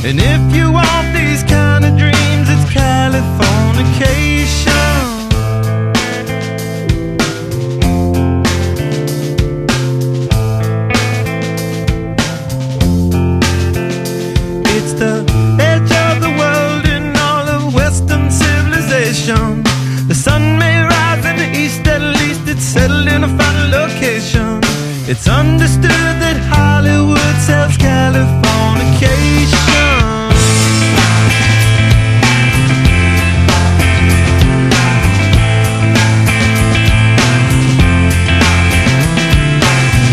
And if you want these kind of dreams, it's Californication. It's the edge of the world in all of Western civilization. The sun may rise in the east, at least it's settled in a final location. It's understood that Hollywood sells Californication.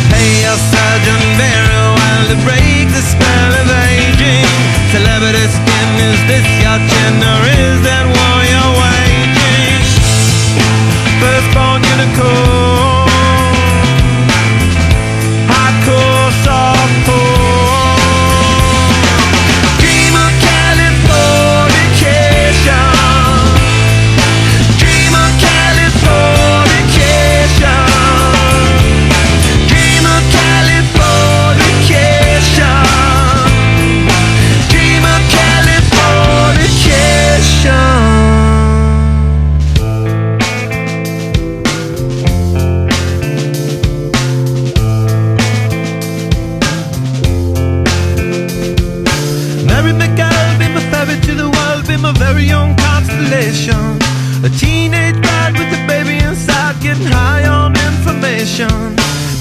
Hey, your surgeon very well to break the spell of aging. Celebrity skin, is this your chin or is that war you're waging? Firstborn unicorn, hardcore softcore. Dream of Californication. Dream of Californication. Dream of Californication. Dream of Californication. Marry me, girl, be my ferry to the world, be my very own constellation. A teenage bride with a baby inside, getting high on information.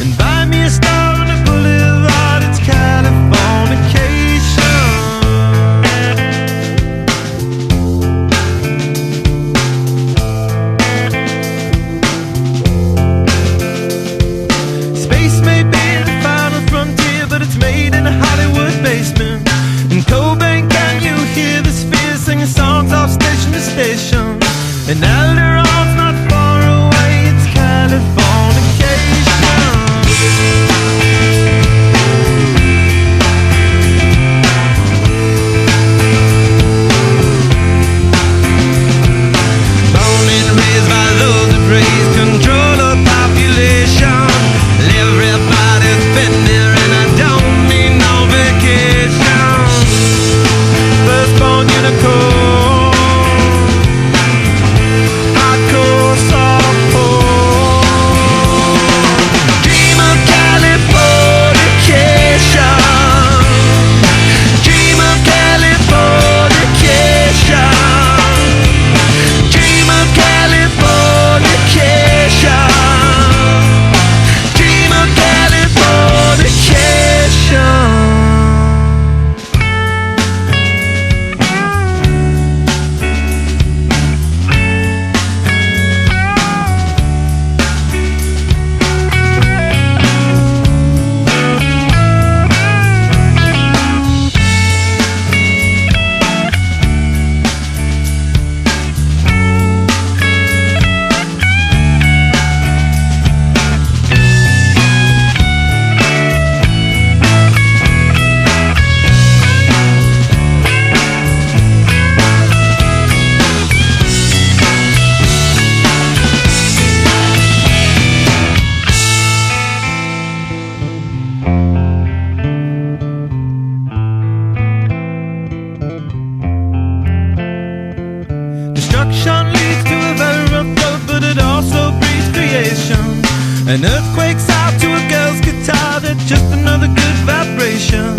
And buy me a star on a boulevard, it's Californication. Space may be the final frontier, but it's made in a Hollywood basement. In Cobain, can you hear the spheres singing songs off station to station? And Alderon's not far away, it's Californication. Born and raised by those that raise control of population. Everybody's been there and I don't need no vacation. Firstborn unicorn, hardcore softcore. Dream of Californication. Dream of Californication. Dream of Californication. Dream of Californication. Destruction leads to a very rough road, but it also breeds creation. An earthquake's out to a girl's guitar, that's just another good vibration.